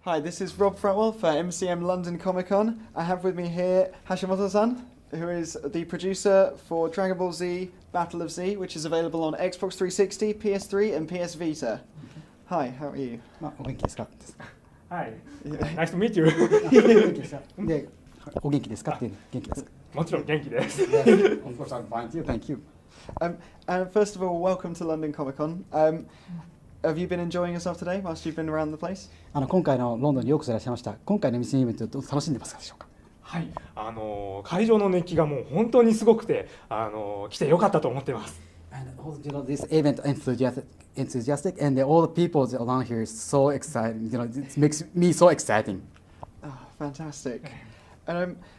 Hi, this is Rob Fretwell for MCM London Comic Con. I have with me here Hashimoto-san, who is the producer for Dragon Ball Z Battle of Z, which is available on Xbox 360, PS3 and PS Vita. Hi, how are you? お元気ですか? Hi, nice to meet you. で、お元気ですかって元気ですか? もちろん元気です。Yes, of course I'm fine too. Thank you. And first of all, welcome to London Comic Con. Have you been enjoying yourself today whilst you've been around the place? 今回のロンドンにようこそいらっしゃいました。今回のミスイベントどう楽しんでますかでしょうか? はい、会場の熱気がもう本当にすごくて、来てよかったと思っています。And also, this event enthusiastic, and all the people around here is so exciting. It makes me so exciting. Oh, fantastic.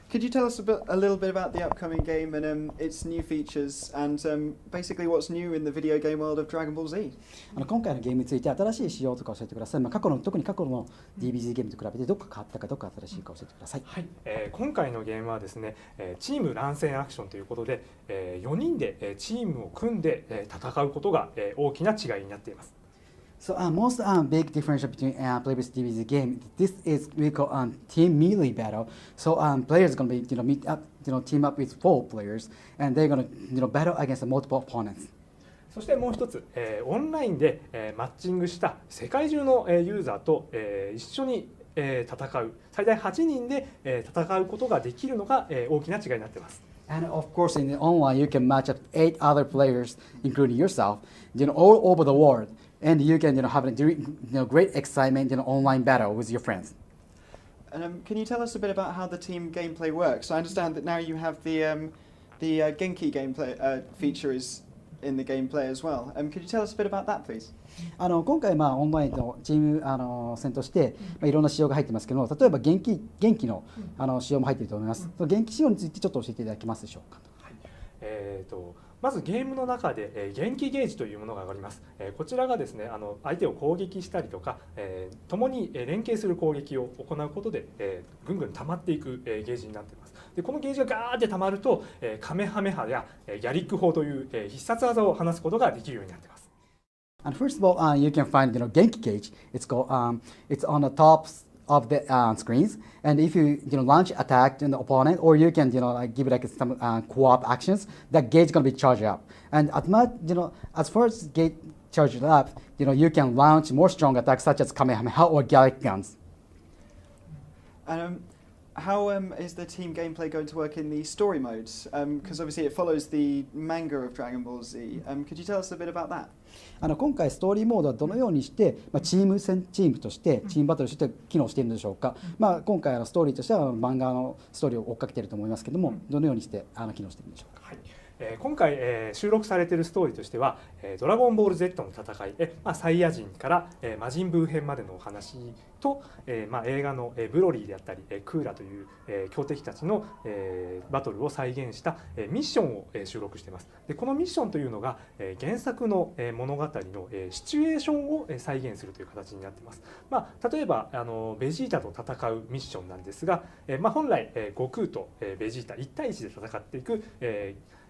Could you tell us a little bit about the upcoming game and its new features and basically what's new in the video game world of Dragon Ball Z? 今回のゲームについて新しい仕様とか教えてください。特に過去の DBZ ゲームと比べてどこか変わったかどこか新しいか教えてください。はい、今回のゲームはですね、チーム乱戦アクションということで、4人でチームを組んで戦うことが大きな違いになっています。So most big difference between previous DBZ game. This is we call team melee battle. So players gonna be meet up team up with 4 players, and they're gonna battle against multiple opponents. そしてもう一つ、オンラインでマッチングした世界中のユーザーと一緒に戦う最大8人で戦うことができるのが大きな違いになっています。And of course, in the online, you can match up 8 other players, including yourself, all over the world. And you can have a great excitement online battle with your friends. And can you tell us a bit about how the team gameplay works? I understand that now you have the Genki gameplay feature is in the gameplay as well. Could you tell us a bit about that, please? 今回オンラインのチーム戦としていろんな仕様が入ってますけど、例えば元気の仕様も入っていると思います。元気仕様についてちょっと教えていただけますでしょうか。はい、まずゲームの中で元気ゲージというものが上がります。こちらがですね、相手を攻撃したりとか、共に連携する攻撃を行うことでぐんぐん溜まっていくゲージになっています。でこのゲージがガーって溜まるとカメハメハやギャリック砲という必殺技を放つことができるようになっています。And first of all, you can find Genki gauge. It's on the top of the screens, and if you launch attack on the opponent, or you can give some co-op actions, that gauge is going to be charged up. And as far as gauge charged up, you can launch more strong attacks such as Kamehameha or Gallic guns. How is the team gameplay going to work in the story modes? Because obviously it follows the manga of Dragon Ball Z. Could you tell us a bit about that? 今回ストーリーモードはどのようにして、チームとしてチームバトルとして機能しているのでしょうか。今回ストーリーとしては漫画のストーリーを追っかけていると思いますけども、どのようにして機能しているんでしょうか。はい、今回収録されているストーリーとしては「ドラゴンボール Z」の戦いサイヤ人から魔人ブー編までのお話と映画のブロリーであったりクーラという強敵たちのバトルを再現したミッションを収録しています。でこのミッションというのが原作の物語のシチュエーションを再現するという形になっています。例えばベジータと戦うミッションなんですが本来悟空とベジータ1対1で戦っていく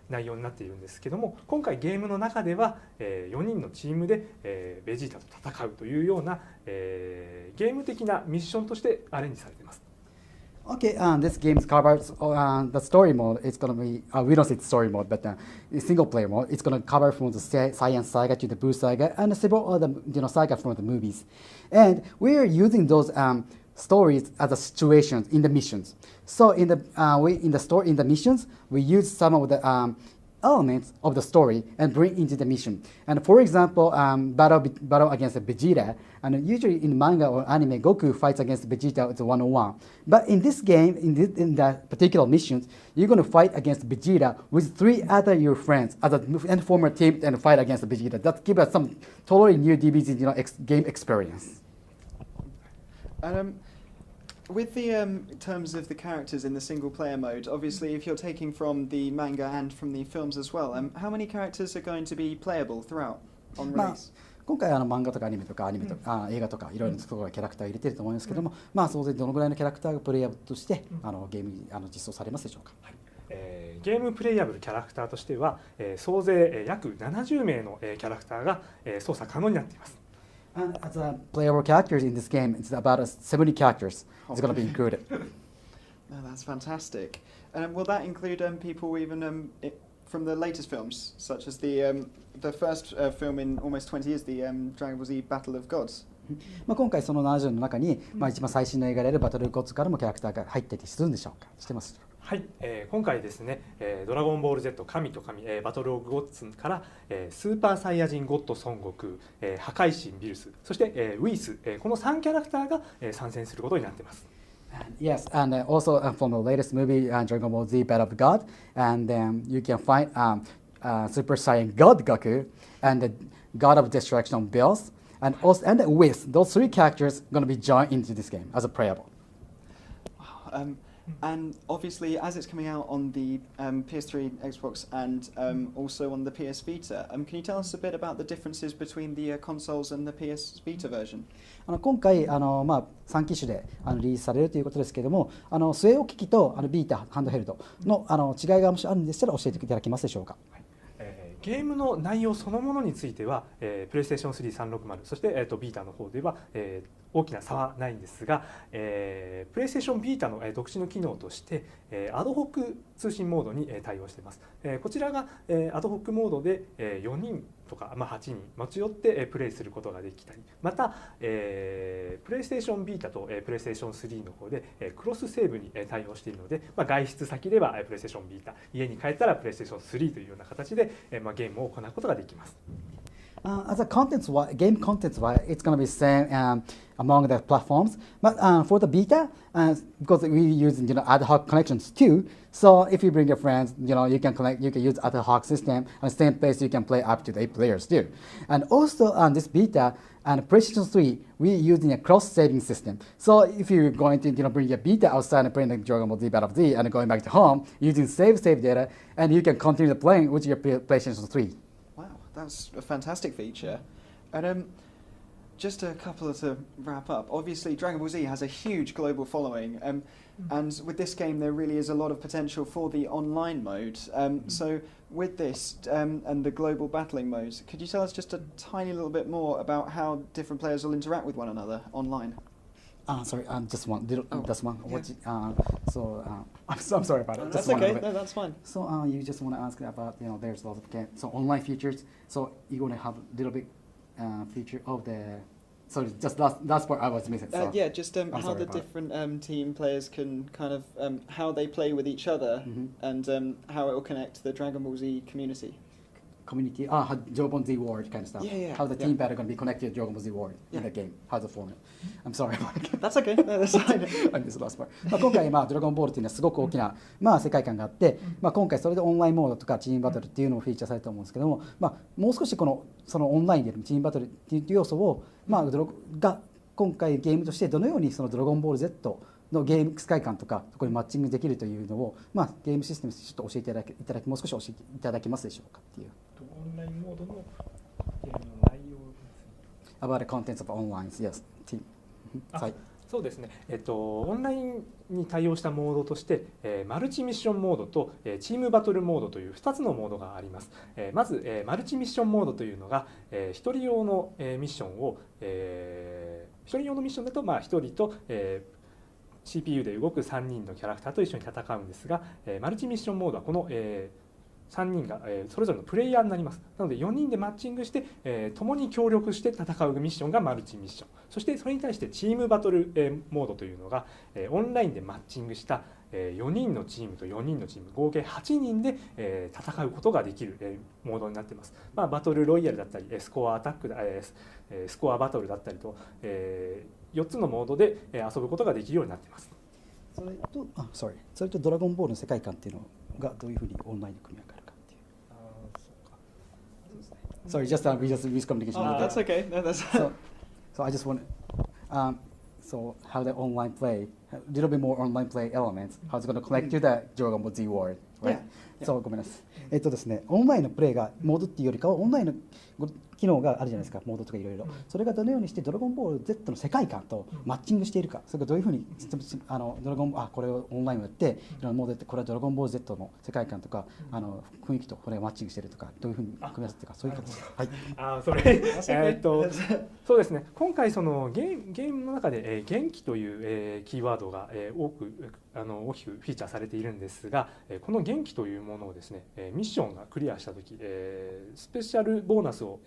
内容になっているんですけども、今回ゲームの中では4人のチームでベジータと戦うというようなゲーム的なミッションとしてアレンジされています。Okay, this game covers the story mode. It's going to be, we don't say story mode, but single player mode. It's going to cover from the Science Saga to the Boo Saga and several other saga from the movies. And we're using those stories as a situations in the missions. So in the missions, we use some of the elements of the story and bring into the mission. And for example, battle against Vegeta, and usually in manga or anime, Goku fights against Vegeta with 101. But in this game, in that particular missions, you're going to fight against Vegeta with 3 other your friends and former team and fight against Vegeta. That gives us some totally new DBZ game experience. With the terms of the characters in the single-player mode, obviously if you're taking from the manga and from the films as well, how many characters are going to be playable throughout on release? 今回漫画とかアニメとか映画とかいろいろなところがキャラクターを入れていると思いますけども、総勢どのぐらいのキャラクターがプレイヤブルとしてゲームに実装されますでしょうか。はい、ゲームプレイヤブルキャラクターとしては総勢約70名のキャラクターが操作可能になっています。And as a playable characters in this game, it's about 70 characters. It's going to be included. No, that's fantastic. Will that include people even from the latest films, such as the first film in almost 20 years, the Dragon Ball Z Battle of Gods? 今回その70の中に、一番最新の映画であるバトルゴッツからもキャラクターが入ってたりするんでしょうか。してます。はい、今回ですね、ドラゴンボール Z 神と神、バトルオブゴッツから、スーパーサイヤ人ゴッド孫悟空、破壊神ビルス、そして、ウィス、この3キャラクターが、参戦することになっています。Yes, and also from the latest movie, Dragon Ball Z Battle of God, and you can find Super Saiyan God Goku and the God of Destruction Bills, and also and Whis. Those three characters are going to be joined into this game as a playable. And obviously, as it's coming out on the PS3, Xbox, and also on the PS Vita, can you tell us a bit about the differences between the consoles and the PS Vita version? 今回3機種でリリースされるということですけれども、据え置き機とビータハンドヘルドの違いがもしあるんでしたら教えていただけますでしょうか。ゲームの内容そのものについては、PlayStation 3、360、そして、ビータの方では、大きな差はないんですが、PlayStation ビータの、独自の機能として、アドホック通信モードに、対応しています。こちらが、アドホックモードで、4人とか、8人持ち寄って、プレイすることができたり、また、PlayStation ビータと、PlayStation 3の方で、クロスセーブに、対応しているので、外出先では PlayStation ビータ、家に帰ったら PlayStation 3というような形で、ゲームを行うことができます。As a game contents, it's going to be same among the platforms. But for the beta, because we use ad hoc connections too. So if you bring your friends, you can connect. You can use ad hoc system, and same place you can play up to 8 players too. And also on this beta and PlayStation 3, we're using a cross-saving system. So if you're going to bring your beta outside and playing the Dragon Ball Z Battle of Z and going back to home using save data, and you can continue playing with your PlayStation 3. That's a fantastic feature. And just a couple to wrap up. Obviously, Dragon Ball Z has a huge global following, and with this game, there really is a lot of potential for the online mode. So with this and the global battling modes, could you tell us just a tiny little bit more about how different players will interact with one another online? Sorry, just one. Just one. Yeah. I'm sorry about it. That's okay. No, that's fine. So you just want to ask about there's a lot of online features. So you're going to have a little bit feature of the. Sorry, just last part I was missing. So. Yeah, just how the different team players can kind of how they play with each other and how it will connect the Dragon Ball Z community. Community, Dragon Ball Z World kind of stuff. Yeah. How the team battle going to be connected to Dragon Ball Z World in the game. How's the format? I'm sorry about it. That's okay. No, that's fine. I missed the last part. 今回ドラゴンボールっていうのはすごく大きな世界観があって、今回それでオンラインモードとかチームバトルっていうのをフィーチャーされたと思うんですけども、もう少しそのオンラインでのチームバトルっていう要素をが今回ゲームとしてどのようにそのドラゴンボール Zのゲーム世界観とかそこにマッチングできるというのをゲームシステムちょっと教えていただきもう少し教えていただけますでしょうかっていう。オンラインモードのゲームの内容ですね。About the contents of online, yes. Team. そうですね。オンラインに対応したモードとして、マルチミッションモードと、チームバトルモードという2つのモードがあります。まず、マルチミッションモードというのが、1人用の、ミッションを、1人用のミッションだと1人と、CPU で動く3人のキャラクターと一緒に戦うんですが、マルチミッションモードはこの、3人が、それぞれのプレイヤーになります。なので4人でマッチングして、共に協力して戦うミッションがマルチミッション。そしてそれに対してチームバトル、モードというのが、オンラインでマッチングした、4人のチームと4人のチーム合計8人で、戦うことができる、モードになっています。バトルロイヤルだったりスコアアタックだ、スコアバトルだったりと、4つのモードで遊ぶことができるようになっています。それとドラゴンボールの世界観っていうのがどういうふうにオンラインで組み上がるかっていう。Sorry, just miscommunication. That's okay. No, that's. So I just want. So how the online play, a little bit more online play elements, how it's going to connect to the Dragon Ball Z world, right? そうごめんなさい。ですね、オンラインのプレイがモードっていうよりかはオンラインの機能があるじゃないですか、モードとかいろいろ。それがどのようにしてドラゴンボール Z の世界観とマッチングしているか、それがどういうふうにドラゴンこれをオンラインをやって、いろんなモードやって、これはドラゴンボール Z の世界観とか雰囲気とこれがマッチングしているとか、どういうふうに組み合わせてるか、そういう形で。はい。そうですね。今回そのゲームの中で元気というキーワードが大きくフィーチャーされているんですが、この元気というものをですね、ミッションがクリアしたとき、スペシャルボーナスを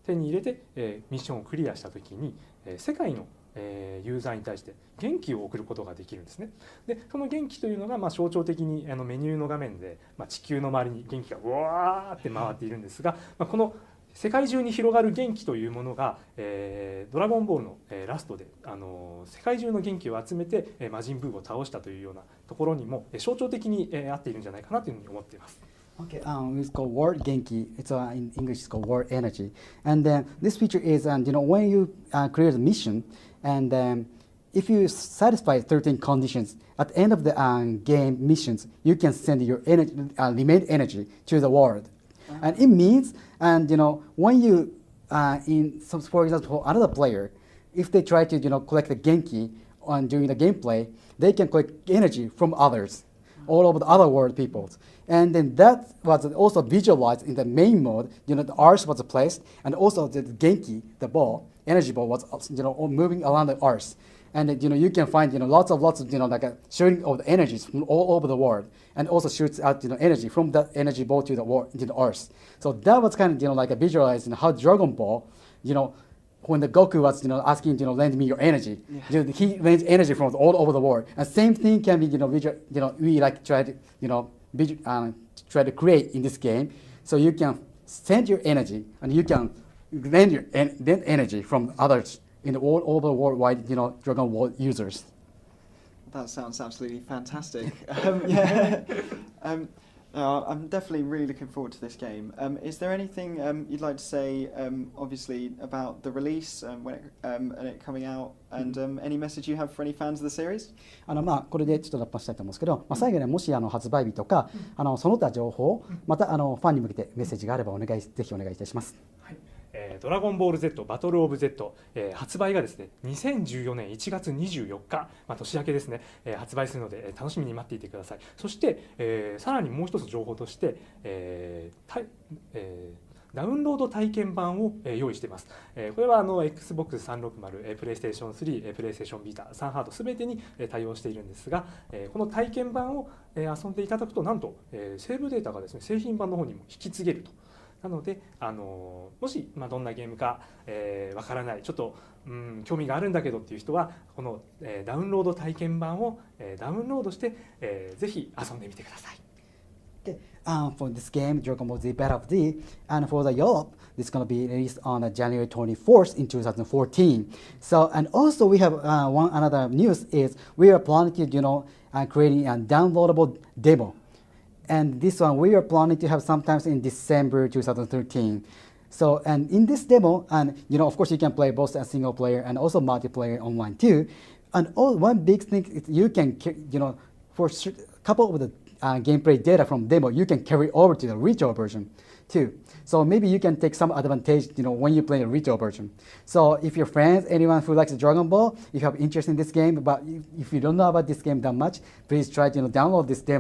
手に入れてミッションをクリアしたときに世界のユーザーに対して元気を送ることができるんですね。でその元気というのが象徴的にメニューの画面で地球の周りに元気がうわーって回っているんですが、この世界中に広がる元気というものが、ドラゴンボールの、ラストで世界中の元気を集めて、魔人ブーを倒したというようなところにも、象徴的に、合っているんじゃないかなというふうに思っています。Okay, it's called word Genki. It's in English. It's called word energy. And then this feature is, when you create a mission, and if you satisfy 13 conditions at the end of the game missions, you can send your energy, remaining energy to the world. And it means, when you, for example, another player, if they try to, collect the Genki during the gameplay, they can collect energy from others, all over the other world peoples. And then that was also visualized in the main mode. The Earth was placed, and also the Genki, the ball, energy ball, was moving around the Earth. And you can find lots of like shooting of the energies from all over the world, and also shoots out energy from that energy ball to the Earth. So that was kind of like a visualizing how Dragon Ball, when the Goku was asking lend me your energy, he lends energy from all over the world. And same thing can be we like try to create in this game. So you can send your energy, and you can lend your energy from others in all over worldwide, Dragon Ball users. That sounds absolutely fantastic. I'm definitely really looking forward to this game. Is there anything you'd like to say, obviously, about the release and it coming out, and any message you have for any fans of the series? これでちょっとラップしたいと思うんですけど、最後にもし発売日とかその他情報、またファンに向けてメッセージがあればぜひお願いいたします。はい。ドラゴンボール Z バトルオブ Z、発売がですね2014年1月24日、年明けですね、発売するので、楽しみに待っていてください。そして、さらにもう一つ情報として、ダウンロード体験版を用意しています。これはXbox360、PlayStation 3、PlayStation Vita、3ハードすべてに対応しているんですが、この体験版を遊んでいただくと、なんとセーブデータがですね製品版の方にも引き継げると。なのでもし、どんなゲームかわからない、ちょっと興味があるんだけどっていう人は、このダウンロード体験版をダウンロードして、ぜひ遊んでみてください。For this game, Dragon Ball Z Battle of Z, and for the Europe, this is going to be released on January 24th in 2014. So, and also we have one another news is we are planning to, creating a downloadable demo. And this one we are planning to have sometimes in December 2013. So, and in this demo, and of course you can play both a single player and also multiplayer online too. And one big thing is you can, for a couple of the gameplay data from demo, you can carry over to the retail version too. So maybe you can take some advantage, when you play the retail version. So if your friends, anyone who likes Dragon Ball, if you have interest in this game, but if you don't know about this game that much, please try to download this demo.